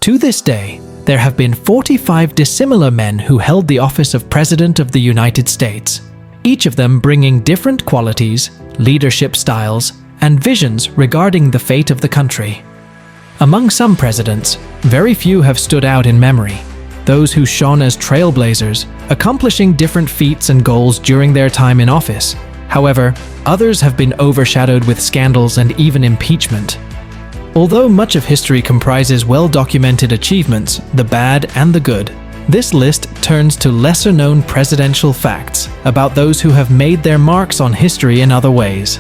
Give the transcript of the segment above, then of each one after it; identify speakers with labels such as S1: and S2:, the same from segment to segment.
S1: To this day, there have been 45 dissimilar men who held the office of President of the United States, each of them bringing different qualities, leadership styles, and visions regarding the fate of the country. Among some presidents, very few have stood out in memory, those who shone as trailblazers, accomplishing different feats and goals during their time in office. However, others have been overshadowed with scandals and even impeachment. Although much of history comprises well-documented achievements, the bad and the good, this list turns to lesser-known presidential facts about those who have made their marks on history in other ways.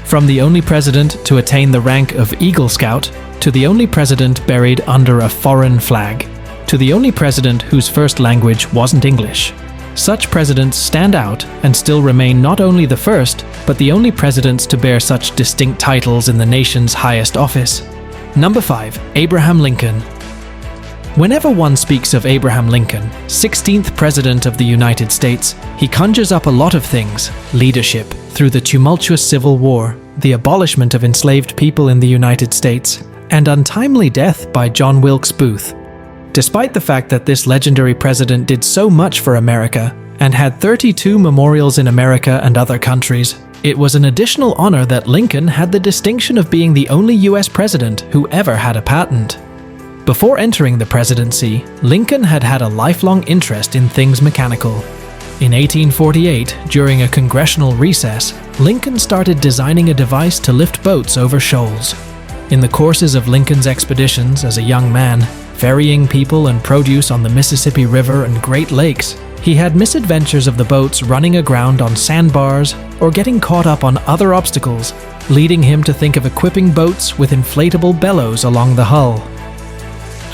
S1: From the only president to attain the rank of Eagle Scout, to the only president buried under a foreign flag, to the only president whose first language wasn't English. Such presidents stand out and still remain not only the first, but the only presidents to bear such distinct titles in the nation's highest office. Number 5. Abraham Lincoln. Whenever one speaks of Abraham Lincoln, 16th President of the United States, he conjures up a lot of things: leadership through the tumultuous Civil War, the abolishment of enslaved people in the United States, and untimely death by John Wilkes Booth. Despite the fact that this legendary president did so much for America and had 32 memorials in America and other countries, it was an additional honor that Lincoln had the distinction of being the only US president who ever had a patent. Before entering the presidency, Lincoln had had a lifelong interest in things mechanical. In 1848, during a congressional recess, Lincoln started designing a device to lift boats over shoals. In the courses of Lincoln's expeditions as a young man, ferrying people and produce on the Mississippi River and Great Lakes, he had misadventures of the boats running aground on sandbars or getting caught up on other obstacles, leading him to think of equipping boats with inflatable bellows along the hull.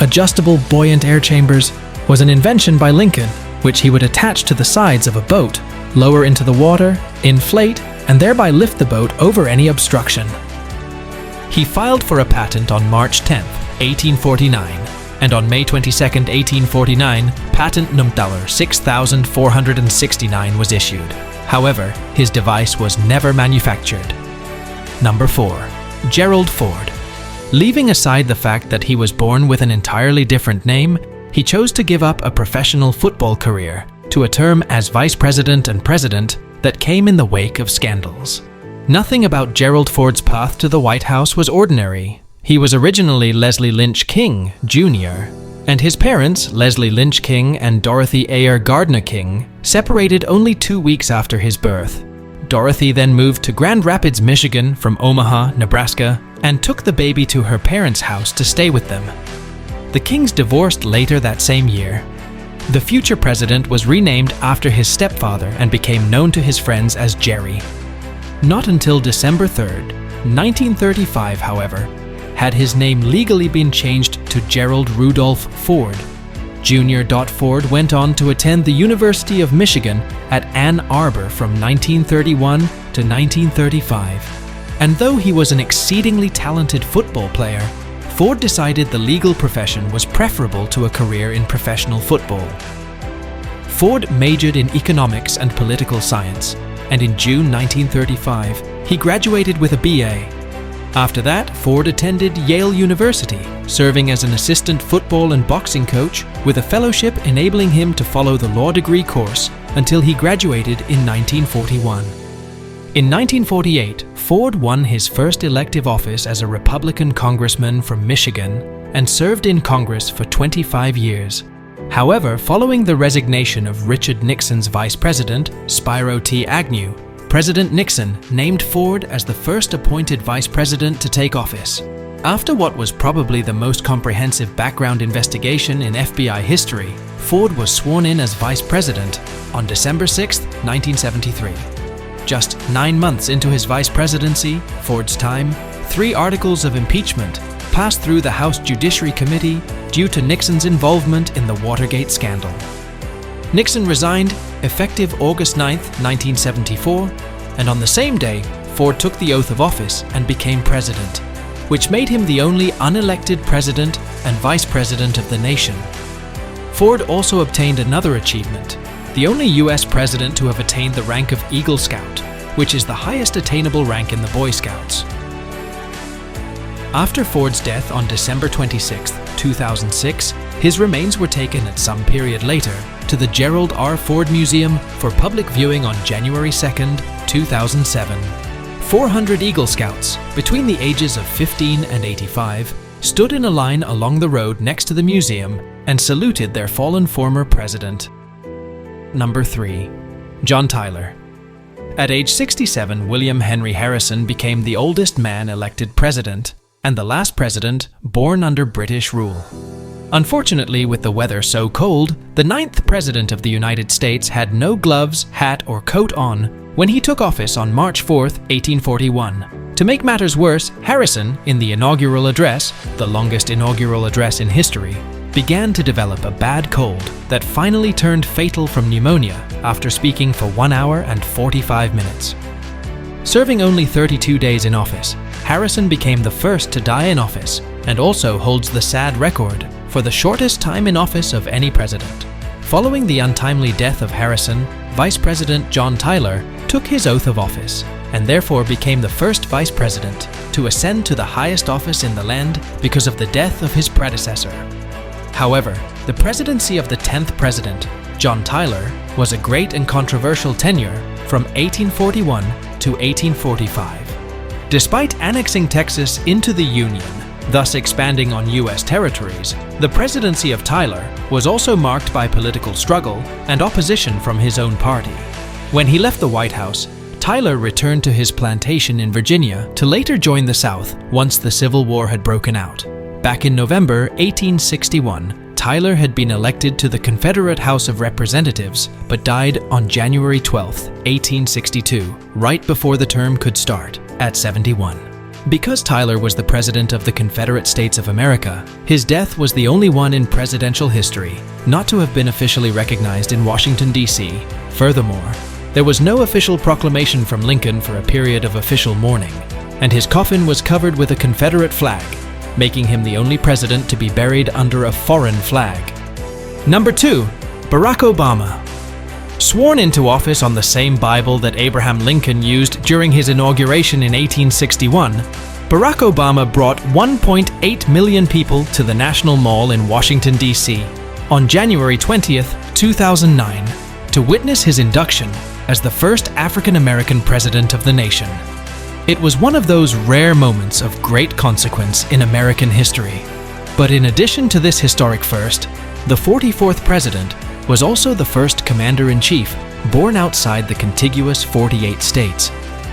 S1: Adjustable buoyant air chambers was an invention by Lincoln, which he would attach to the sides of a boat, lower into the water, inflate, and thereby lift the boat over any obstruction. He filed for a patent on March 10, 1849, and on May 22, 1849, patent number 6469 was issued. However, his device was never manufactured. Number 4. Gerald Ford. Leaving aside the fact that he was born with an entirely different name, he chose to give up a professional football career to a term as vice president and president that came in the wake of scandals. Nothing about Gerald Ford's path to the White House was ordinary. He was originally Leslie Lynch King, Jr., and his parents, Leslie Lynch King and Dorothy Ayer Gardner King, separated only 2 weeks after his birth. Dorothy then moved to Grand Rapids, Michigan from Omaha, Nebraska, and took the baby to her parents' house to stay with them. The Kings divorced later that same year. The future president was renamed after his stepfather and became known to his friends as Jerry. Not until December 3rd, 1935, however, had his name legally been changed to Gerald Rudolph Ford. Jr. Ford went on to attend the University of Michigan at Ann Arbor from 1931 to 1935. And though he was an exceedingly talented football player, Ford decided the legal profession was preferable to a career in professional football. Ford majored in economics and political science, and in June 1935, he graduated with a BA. After that, Ford attended Yale University, serving as an assistant football and boxing coach with a fellowship enabling him to follow the law degree course until he graduated in 1941. In 1948, Ford won his first elective office as a Republican congressman from Michigan and served in Congress for 25 years. However, following the resignation of Richard Nixon's vice president, Spiro T. Agnew, President Nixon named Ford as the first appointed vice president to take office. After what was probably the most comprehensive background investigation in FBI history, Ford was sworn in as vice president on December 6, 1973. Just 9 months into his vice presidency, Ford's time, 3 articles of impeachment passed through the House Judiciary Committee due to Nixon's involvement in the Watergate scandal. Nixon resigned effective August 9, 1974, and on the same day, Ford took the oath of office and became president, which made him the only unelected president and vice president of the nation. Ford also obtained another achievement, the only US president to have attained the rank of Eagle Scout, which is the highest attainable rank in the Boy Scouts. After Ford's death on December 26, 2006, his remains were taken at some period later to the Gerald R. Ford Museum for public viewing on January 2, 2007. 400 Eagle Scouts, between the ages of 15 and 85, stood in a line along the road next to the museum and saluted their fallen former president. Number 3. John Tyler. At age 67, William Henry Harrison became the oldest man elected president and the last president born under British rule. Unfortunately, with the weather so cold, the 9th President of the United States had no gloves, hat, or coat on when he took office on March 4, 1841. To make matters worse, Harrison, in the inaugural address, the longest inaugural address in history, began to develop a bad cold that finally turned fatal from pneumonia after speaking for 1 hour and 45 minutes. Serving only 32 days in office, Harrison became the first to die in office and also holds the sad record for the shortest time in office of any president. Following the untimely death of Harrison, Vice President John Tyler took his oath of office and therefore became the first vice president to ascend to the highest office in the land because of the death of his predecessor. However, the presidency of the 10th president, John Tyler, was a great and controversial tenure from 1841 to 1845. Despite annexing Texas into the Union, thus expanding on U.S. territories, the presidency of Tyler was also marked by political struggle and opposition from his own party. When he left the White House, Tyler returned to his plantation in Virginia to later join the South once the Civil War had broken out. Back in November 1861, Tyler had been elected to the Confederate House of Representatives but died on January 12, 1862, right before the term could start, at 71. Because Tyler was the President of the Confederate States of America, his death was the only one in presidential history not to have been officially recognized in Washington, D.C. Furthermore, there was no official proclamation from Lincoln for a period of official mourning, and his coffin was covered with a Confederate flag, making him the only president to be buried under a foreign flag. Number 2. Barack Obama. Sworn into office on the same Bible that Abraham Lincoln used during his inauguration in 1861, Barack Obama brought 1.8 million people to the National Mall in Washington, D.C. on January 20, 2009, to witness his induction as the first African-American president of the nation. It was one of those rare moments of great consequence in American history. But in addition to this historic first, the 44th president was also the first commander-in-chief born outside the contiguous 48 states.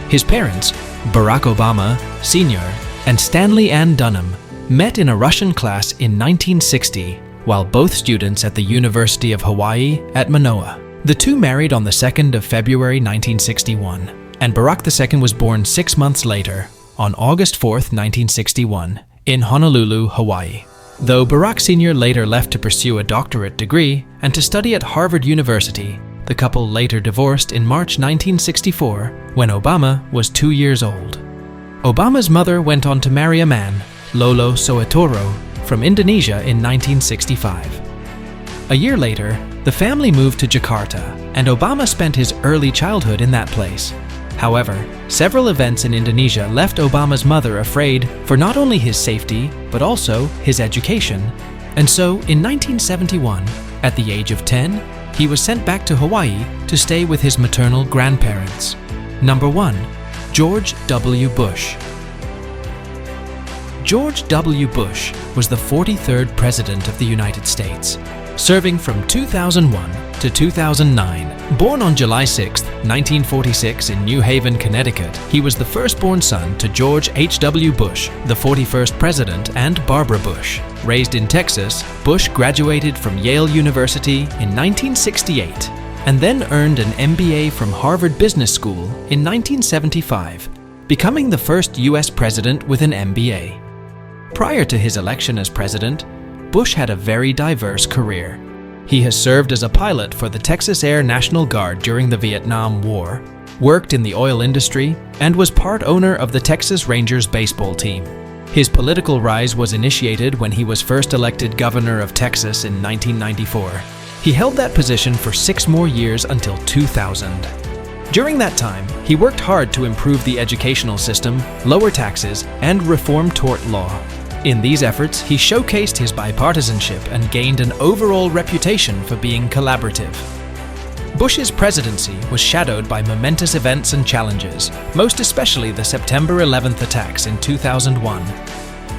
S1: His parents, Barack Obama, Sr. and Stanley Ann Dunham, met in a Russian class in 1960 while both students at the University of Hawaii at Manoa. The two married on the 2nd of February 1961, and Barack II was born 6 months later, on August 4, 1961, in Honolulu, Hawaii. Though Barack Sr. later left to pursue a doctorate degree and to study at Harvard University, the couple later divorced in March 1964 when Obama was 2 years old. Obama's mother went on to marry a man, Lolo Soetoro, from Indonesia in 1965. A year later, the family moved to Jakarta, and Obama spent his early childhood in that place. However, several events in Indonesia left Obama's mother afraid for not only his safety, but also his education. And so, in 1971, at the age of 10, he was sent back to Hawaii to stay with his maternal grandparents. Number 1. George W. Bush. George W. Bush was the 43rd President of the United States, serving from 2001 to 2009. Born on July 6, 1946 in New Haven, Connecticut, he was the firstborn son to George H.W. Bush, the 41st President, and Barbara Bush. Raised in Texas, Bush graduated from Yale University in 1968 and then earned an MBA from Harvard Business School in 1975, becoming the first U.S. president with an MBA. Prior to his election as president, Bush had a very diverse career. He has served as a pilot for the Texas Air National Guard during the Vietnam War, worked in the oil industry, and was part owner of the Texas Rangers baseball team. His political rise was initiated when he was first elected governor of Texas in 1994. He held that position for 6 more years until 2000. During that time, he worked hard to improve the educational system, lower taxes, and reform tort law. In these efforts, he showcased his bipartisanship and gained an overall reputation for being collaborative. Bush's presidency was shadowed by momentous events and challenges, most especially the September 11th attacks in 2001.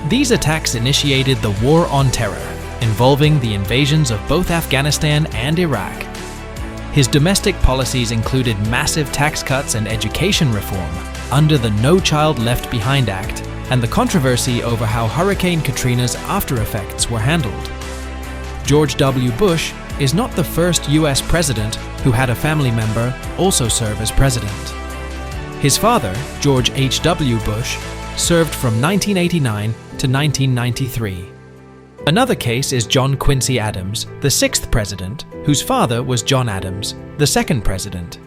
S1: These attacks initiated the War on Terror, involving the invasions of both Afghanistan and Iraq. His domestic policies included massive tax cuts and education reform under the No Child Left Behind Act, and the controversy over how Hurricane Katrina's aftereffects were handled. George W. Bush is not the first US president who had a family member also serve as president. His father, George H.W. Bush, served from 1989 to 1993. Another case is John Quincy Adams, the sixth president, whose father was John Adams, the second president.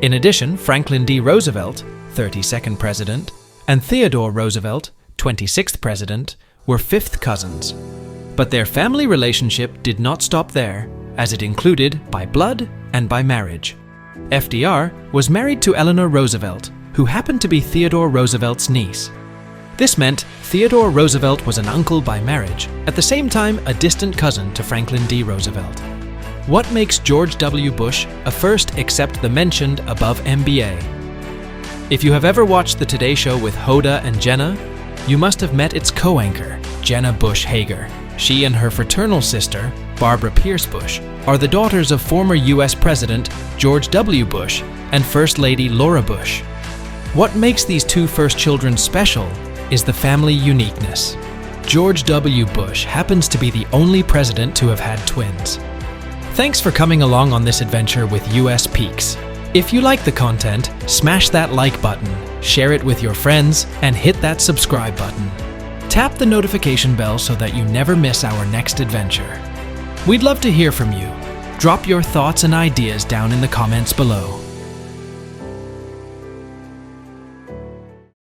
S1: In addition, Franklin D. Roosevelt, 32nd president, and Theodore Roosevelt, 26th president, were fifth cousins. But their family relationship did not stop there, as it included by blood and by marriage. FDR was married to Eleanor Roosevelt, who happened to be Theodore Roosevelt's niece. This meant Theodore Roosevelt was an uncle by marriage, at the same time a distant cousin to Franklin D. Roosevelt. What makes George W. Bush a first except the mentioned above MBA? If you have ever watched The Today Show with Hoda and Jenna, you must have met its co-anchor, Jenna Bush Hager. She and her fraternal sister, Barbara Pierce Bush, are the daughters of former US President George W. Bush and First Lady Laura Bush. What makes these two first children special is the family uniqueness. George W. Bush happens to be the only president to have had twins. Thanks for coming along on this adventure with US Peaks. If you like the content, smash that like button, share it with your friends, and hit that subscribe button. Tap the notification bell so that you never miss our next adventure. We'd love to hear from you. Drop your thoughts and ideas down in the comments below.